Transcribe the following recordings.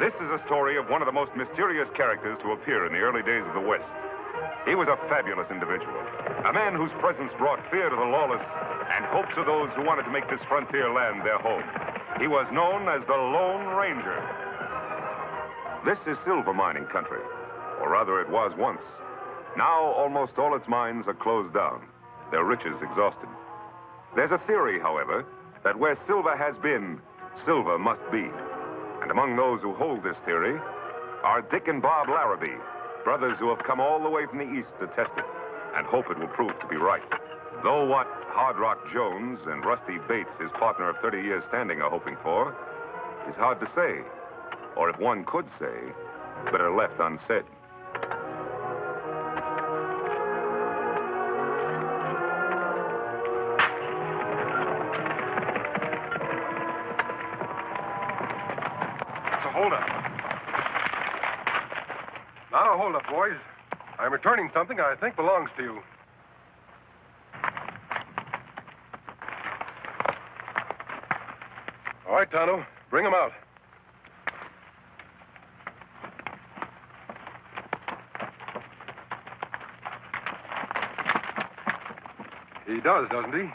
This is a story of one of the most mysterious characters to appear in the early days of the West. He was a fabulous individual, a man whose presence brought fear to the lawless and hope to those who wanted to make this frontier land their home. He was known as the Lone Ranger. This is silver mining country, or rather it was once. Now almost all its mines are closed down, their riches exhausted. There's a theory, however, that where silver has been, silver must be. And among those who hold this theory are Dick and Bob Larrabee, brothers who have come all the way from the east to test it and hope it will prove to be right. Though what Hard Rock Jones and Rusty Bates, his partner of 30 years standing, are hoping for is hard to say. Or if one could say, better left unsaid. Now, hold up, boys. I'm returning something I think belongs to you. All right, Tonto, bring him out. He does, doesn't he?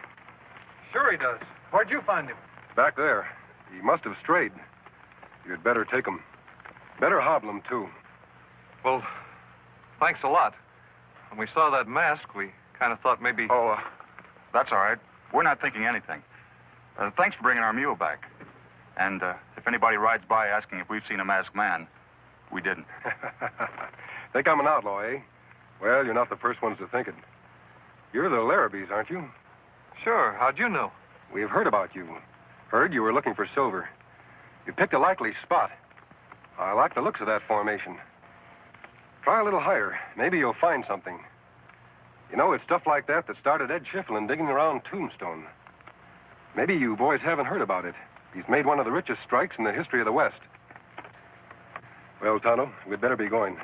Sure he does. Where'd you find him? Back there. He must have strayed. You'd better take him. Better hobble him, too. Well, thanks a lot. When we saw that mask, we kind of thought maybe... Oh, that's all right. We're not thinking anything. Thanks for bringing our mule back. And if anybody rides by asking if we've seen a masked man, we didn't. Think I'm an outlaw, eh? Well, you're not the first ones to think it. You're the Larrabees, aren't you? Sure. How'd you know? We've heard about you. Heard you were looking for silver. You picked a likely spot. I like the looks of that formation. Try a little higher. Maybe you'll find something. You know, it's stuff like that that started Ed Schifflin digging around Tombstone. Maybe you boys haven't heard about it. He's made one of the richest strikes in the history of the West. Well, Tonto, we'd better be going.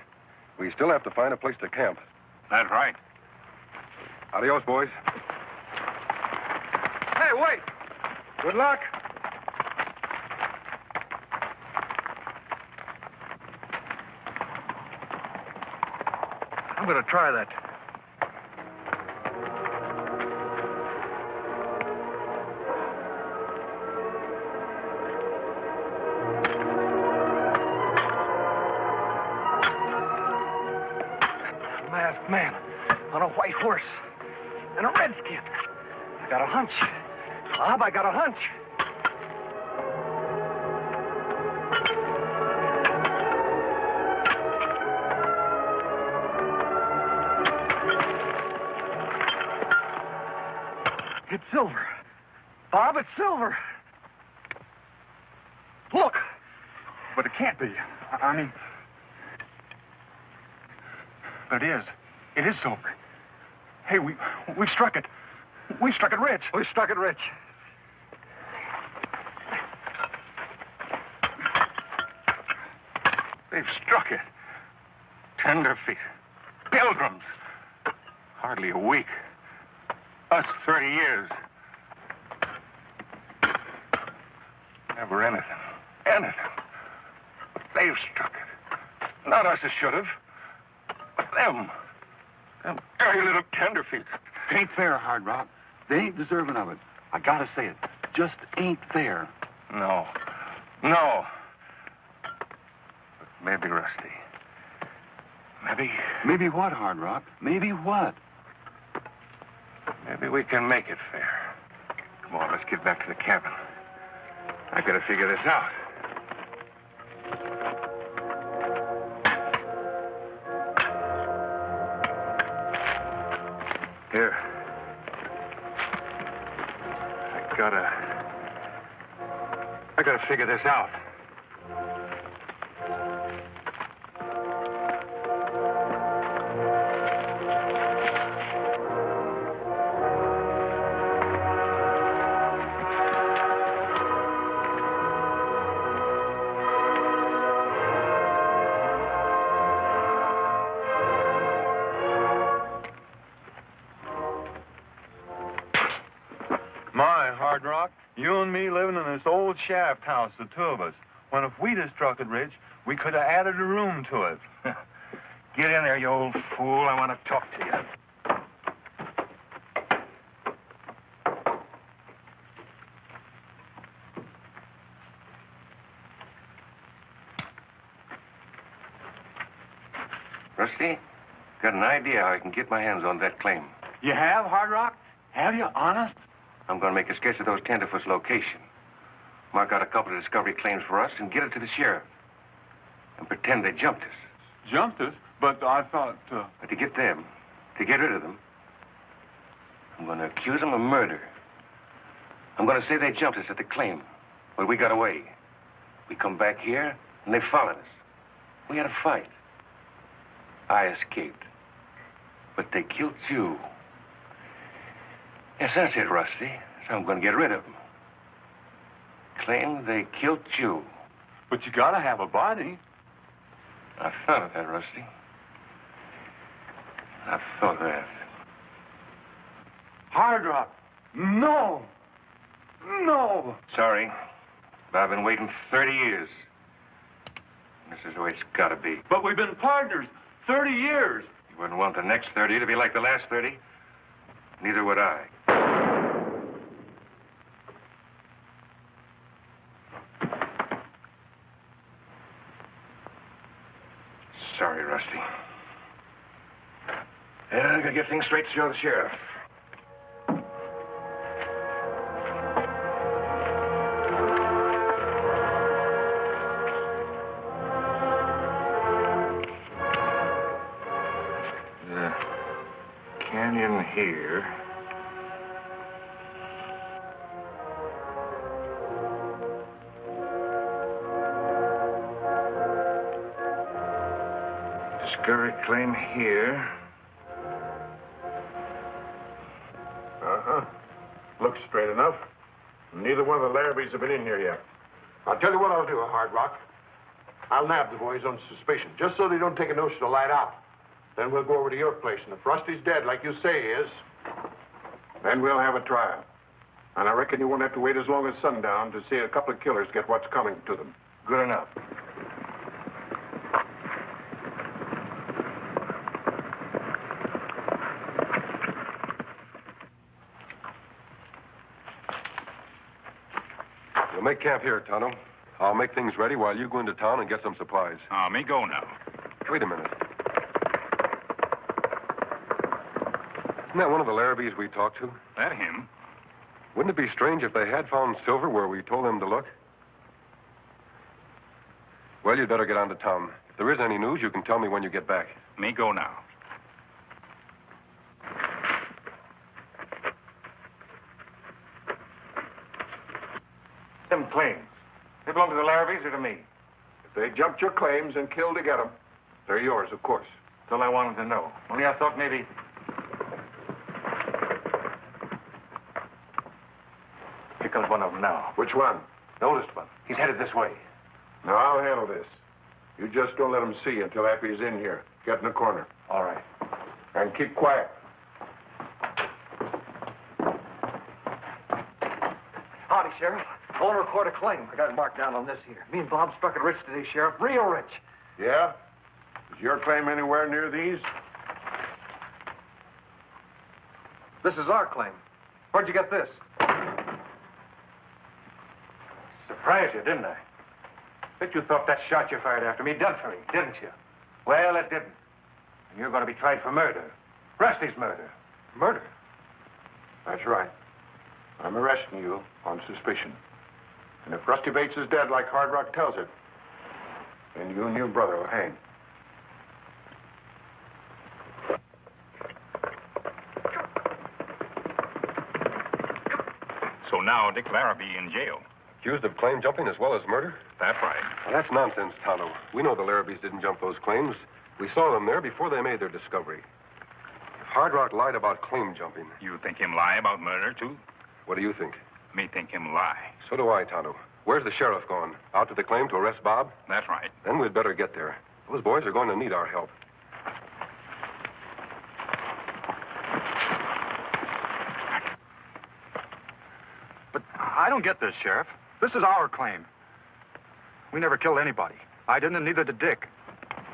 We still have to find a place to camp. That's right. Adios, boys. Hey, wait! Good luck. I'm going to try that. A masked man on a white horse and a redskin. I got a hunch. Bob, I got a hunch. It's silver. Bob, it's silver. Look. But it can't be. I mean... But it is. It is silver. Hey, we struck it. We struck it rich. We struck it rich. They've struck it. Tenderfeet. Pilgrims. Hardly a week. Us 30 years. Never anything. Anything. They've struck it. Not us as should have. But them. Them dirty little tenderfeet. Ain't fair, Hard Rock. They ain't deserving of it. I gotta say it. Just ain't fair. No. No. But maybe, Rusty. Maybe... Maybe what, Hard Rock? Maybe what? Maybe we can make it fair. Come on, let's get back to the cabin. I gotta figure this out. Here. I gotta figure this out. My, Hard Rock, you and me living in this old shaft house, the two of us. When if we'd have struck it rich, we could have added a room to it. Get in there, you old fool. I want to talk to you. Rusty, got an idea how I can get my hands on that claim. You have, Hard Rock? Have you? Honest? I'm going to make a sketch of those Tenderfeet's location. Mark out a couple of discovery claims for us and get it to the sheriff. And pretend they jumped us. Jumped us? But I thought, But to get them, to get rid of them, I'm going to accuse them of murder. I'm going to say they jumped us at the claim, but we got away. We come back here, and they followed us. We had a fight. I escaped. But they killed you. Yes, that's it, Rusty. So I'm going to get rid of them. Claim they killed you. But you gotta have a body. I thought of that, Rusty. I thought of that. Hard Rock. No. No. Sorry, but I've been waiting 30 years. This is the way it's got to be. But we've been partners 30 years. You wouldn't want the next 30 to be like the last 30. Neither would I. Sorry, Rusty. Yeah, I gotta get things straight to show the sheriff. The canyon here. Discovery claim here. Looks straight enough. Neither one of the Larrabees have been in here yet. I'll tell you what I'll do, Hard Rock. I'll nab the boys on suspicion, just so they don't take a notion to light out. Then we'll go over to your place, and if Rusty's dead, like you say he is, then we'll have a trial. And I reckon you won't have to wait as long as sundown to see a couple of killers get what's coming to them. Good enough. We'll make camp here, Tonto. I'll make things ready while you go into town and get some supplies. Me go now. Wait a minute. Isn't that one of the Larrabees we talked to? That him? Wouldn't it be strange if they had found silver where we told them to look? Well, you'd better get on to town. If there is any news, you can tell me when you get back. Me go now. Them claims. They belong to the Larrabees or to me? If they jumped your claims and killed to get them, they're yours, of course. That's all I wanted to know. Only I thought maybe... Here comes one of them now. Which one? The oldest one. He's headed this way. Now, I'll handle this. You just don't let him see until after he's in here. Get in the corner. All right. And keep quiet. Howdy, Sheriff. I want to record a claim. I got it marked down on this here. Me and Bob struck it rich today, Sheriff. Real rich. Yeah? Is your claim anywhere near these? This is our claim. Where'd you get this? Surprised you, didn't I? Bet you thought that shot you fired after me done for me, didn't you? Well, it didn't. And you're going to be tried for murder. Rusty's murder. Murder? That's right. I'm arresting you on suspicion. And if Rusty Bates is dead like Hard Rock tells it, then you and your brother will hang. So now Dick Larrabee in jail. Accused of claim jumping as well as murder? That's right. Well, that's nonsense, Tonto. We know the Larrabees didn't jump those claims. We saw them there before they made their discovery. If Hard Rock lied about claim jumping... You think him lie about murder, too? What do you think? Me think him lie. So do I, Tonto. Where's the sheriff gone? Out to the claim to arrest Bob? That's right. Then we'd better get there. Those boys are going to need our help. But I don't get this, Sheriff. This is our claim. We never killed anybody. I didn't, and neither did Dick.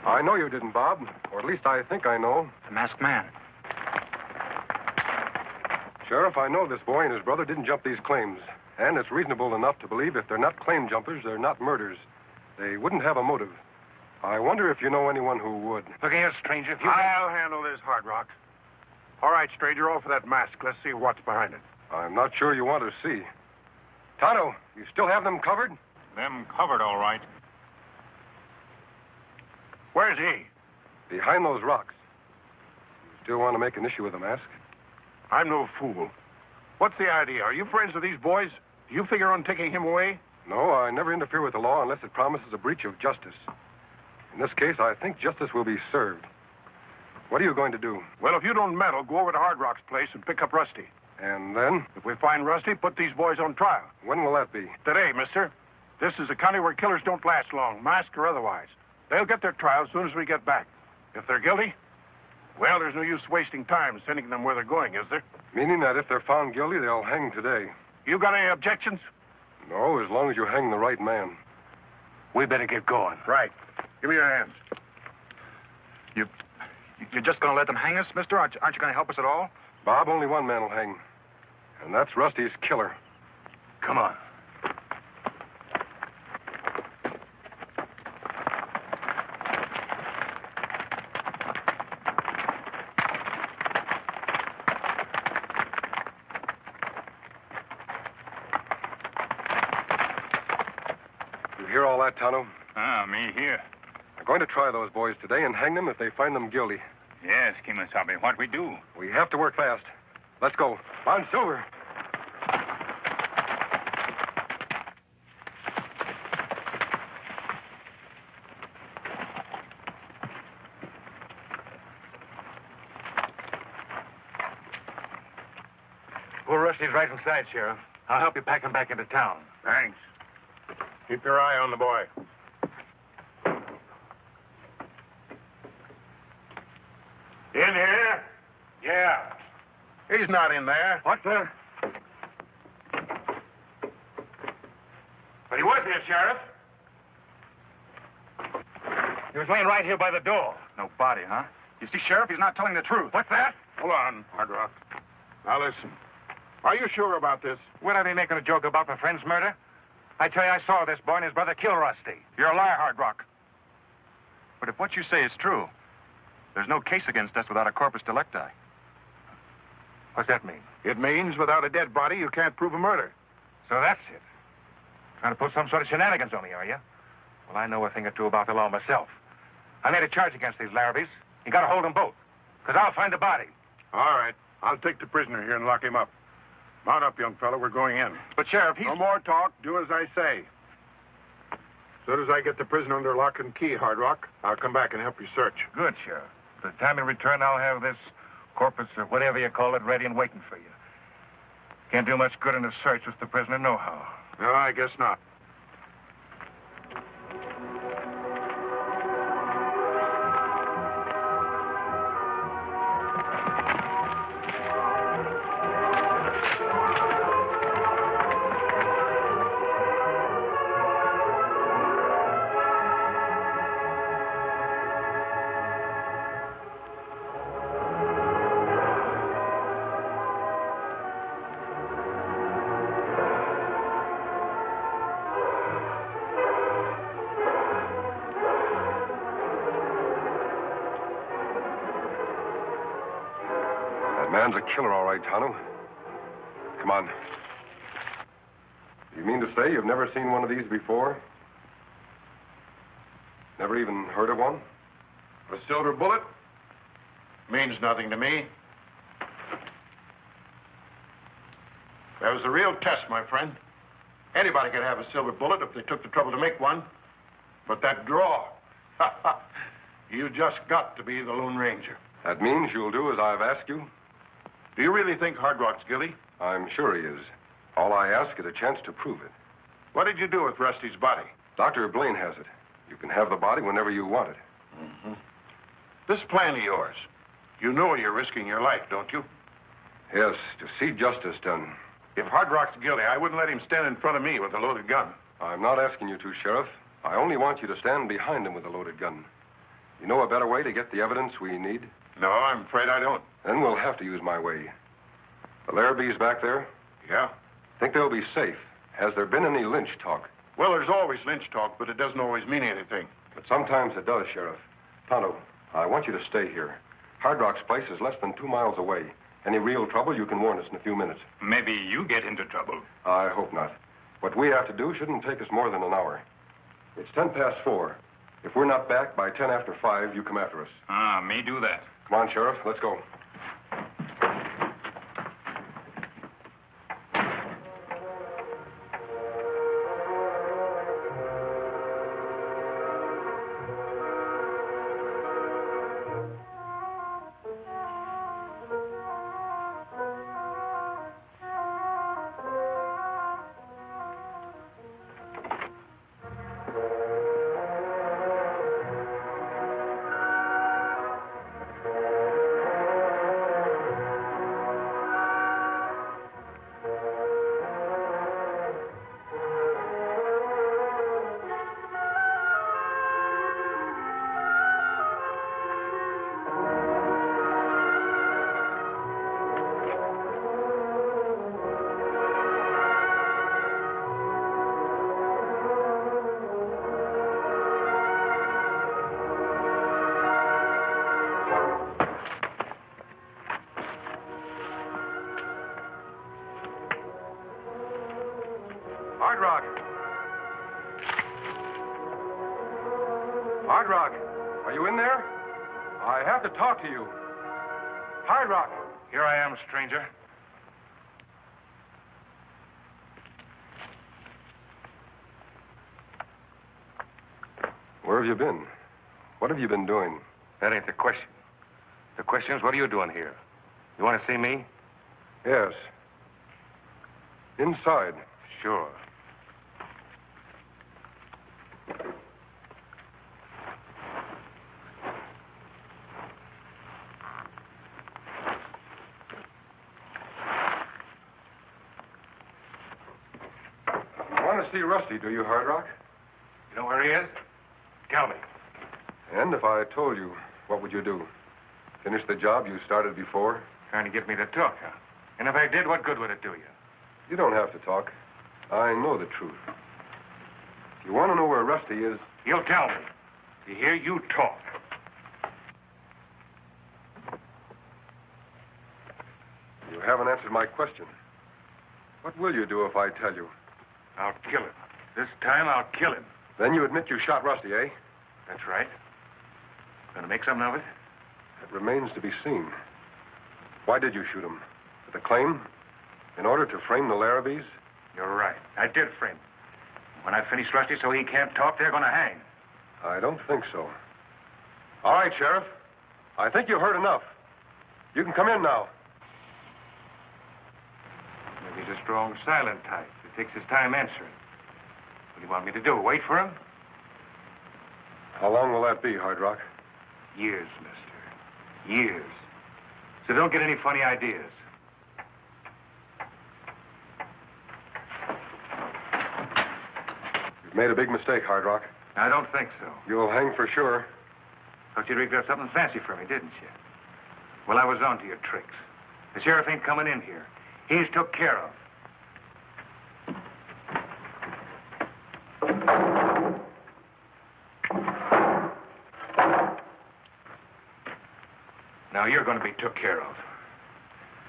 I know you didn't, Bob. Or at least I think I know. The masked man. Sheriff, I know this boy and his brother didn't jump these claims. And it's reasonable enough to believe if they're not claim jumpers, they're not murders. They wouldn't have a motive. I wonder if you know anyone who would. Look here, stranger. If you... I'll handle this, Hard Rock. All right, stranger, off for that mask. Let's see what's behind it. I'm not sure you want to see. Tonto, you still have them covered? Them covered, all right. Where's he? Behind those rocks. You still want to make an issue with the mask? I'm no fool. What's the idea? Are you friends with these boys? Do you figure on taking him away? No, I never interfere with the law unless it promises a breach of justice. In this case, I think justice will be served. What are you going to do? Well, if you don't meddle, go over to Hard Rock's place and pick up Rusty. And then? If we find Rusty, put these boys on trial. When will that be? Today, mister. This is a county where killers don't last long, masked or otherwise. They'll get their trial as soon as we get back. If they're guilty, well, there's no use wasting time sending them where they're going, is there? Meaning that if they're found guilty, they'll hang today. You got any objections? No, as long as you hang the right man. We better get going. Right. Give me your hands. You're just going to let them hang us, mister? Aren't you going to help us at all? Bob, only one man will hang. And that's Rusty's killer. Come on. You hear all that, Tonto? Me here. We're going to try those boys today and hang them if they find them guilty. Yes, Kimasabi, what we do? We have to work fast. Let's go. On Silver. Poor Rusty's right inside, Sheriff. I'll help you pack him back into town. Thanks. Keep your eye on the boy. In here? Yeah. He's not in there. What the? But he was here, Sheriff. He was laying right here by the door. No body, huh? You see, Sheriff, he's not telling the truth. What's that? Hold on, Hard Rock. Now listen. Are you sure about this? Would I be making a joke about my friend's murder? I tell you, I saw this boy and his brother kill Rusty. You're a liar, Hard Rock. But if what you say is true, there's no case against us without a corpus delicti. What's that mean? It means without a dead body, you can't prove a murder. So that's it. Trying to pull some sort of shenanigans on me, are you? Well, I know a thing or two about the law myself. I made a charge against these Larrabees. You gotta hold them both, because I'll find the body. All right. I'll take the prisoner here and lock him up. Mount up, young fellow. We're going in. But, Sheriff, he's... No more talk. Do as I say. As soon as I get the prisoner under lock and key, Hard Rock, I'll come back and help you search. Good, Sheriff. By the time you return, I'll have this corpus or whatever you call it ready and waiting for you. Can't do much good in a search with the prisoner nohow. No, I guess not. Man's a killer, all right, Tonto. Come on. You mean to say you've never seen one of these before? Never even heard of one? A silver bullet? Means nothing to me. That was the real test, my friend. Anybody could have a silver bullet if they took the trouble to make one. But that draw, you just got to be the Lone Ranger. That means you'll do as I've asked you? Do you really think Hard Rock's guilty? I'm sure he is. All I ask is a chance to prove it. What did you do with Rusty's body? Dr. Blaine has it. You can have the body whenever you want it. Mm-hmm. This plan of yours, you know you're risking your life, don't you? Yes, to see justice done. If Hard Rock's guilty, I wouldn't let him stand in front of me with a loaded gun. I'm not asking you to, Sheriff. I only want you to stand behind him with a loaded gun. You know a better way to get the evidence we need? No, I'm afraid I don't. Then we'll have to use my way. The Larrabees back there? Yeah? Think they'll be safe? Has there been any lynch talk? Well, there's always lynch talk, but it doesn't always mean anything. But sometimes it does, Sheriff. Tonto, I want you to stay here. Hard Rock's place is less than 2 miles away. Any real trouble, you can warn us in a few minutes. Maybe you get into trouble. I hope not. What we have to do shouldn't take us more than an hour. It's 4:10. If we're not back by 5:10, you come after us. Me do that. Come on, Sheriff. Let's go. Hard Rock! Hard Rock, are you in there? I have to talk to you. Hard Rock! Here I am, stranger. Where have you been? What have you been doing? That ain't the question. The question is, what are you doing here? You want to see me? Yes. Inside. Sure. You want to see Rusty, do you, Hard Rock? You know where he is? Tell me. And if I told you, what would you do? Finish the job you started before? Trying to get me to talk, huh? And if I did, what good would it do you? You don't have to talk. I know the truth. If you want to know where Rusty is... You'll tell me. You hear? You talk. You haven't answered my question. What will you do if I tell you? I'll kill him. This time I'll kill him. Then you admit you shot Rusty, eh? That's right. Gonna make something of it? It remains to be seen. Why did you shoot him? For the claim? In order to frame the Larrabees? You're right. I did frame him. When I finish Rusty so he can't talk, they're gonna hang. I don't think so. All right, Sheriff. I think you've heard enough. You can come in now. Maybe he's a strong, silent type. He takes his time answering. What do you want me to do? Wait for him? How long will that be, Hard Rock? Years, mister. Years. So don't get any funny ideas. You've made a big mistake, Hard Rock. I don't think so. You'll hang for sure. Thought you'd rigged up something fancy for me, didn't you? Well, I was on to your tricks. The sheriff ain't coming in here. He's took care of. Now you're going to be took care of.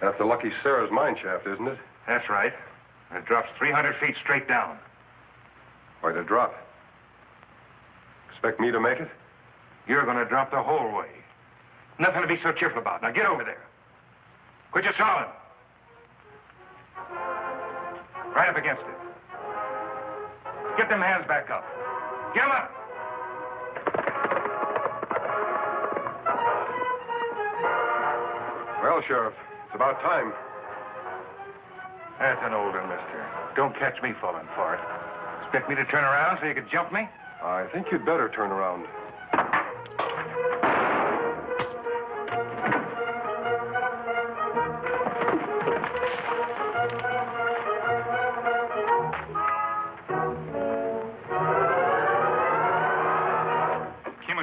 That's the Lucky Sarah's mine shaft, isn't it? That's right. And it drops 300 feet straight down. Why'd it drop? Expect me to make it? You're going to drop the whole way. Nothing to be so cheerful about. Now get over there. Quit your stalling. Right up against it. Get them hands back up. Get them up. Well, Sheriff, it's about time. That's an old one, mister. Don't catch me falling for it. Expect me to turn around so you could jump me? I think you'd better turn around.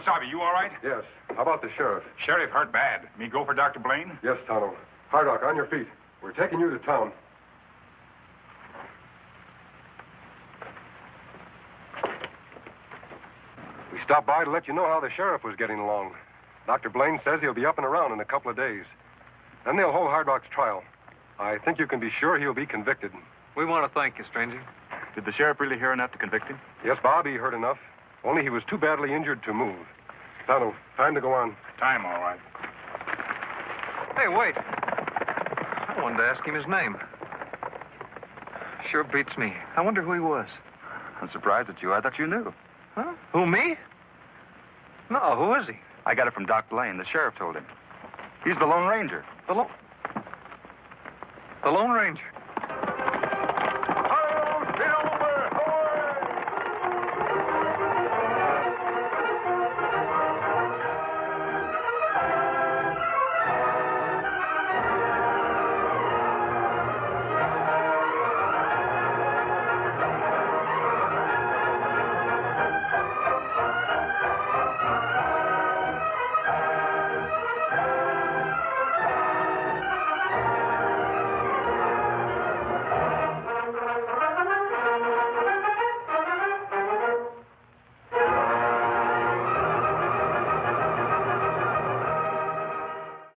Wasabi, you all right? Yes. How about the sheriff? Sheriff hurt bad. Me go for Dr. Blaine? Yes, Tonto. Hard Rock, on your feet. We're taking you to town. We stopped by to let you know how the sheriff was getting along. Dr. Blaine says he'll be up and around in a couple of days. Then they'll hold Hard Rock's trial. I think you can be sure he'll be convicted. We want to thank you, stranger. Did the sheriff really hear enough to convict him? Yes, Bob, he heard enough. Only he was too badly injured to move. Tonto, time to go on. Time, all right. Hey, wait. I wanted to ask him his name. Sure beats me. I wonder who he was. I'm surprised at you. I thought you knew. Huh? Who, me? No, who is he? I got it from Doc Blaine. The sheriff told him. He's the Lone Ranger. The Lone Ranger.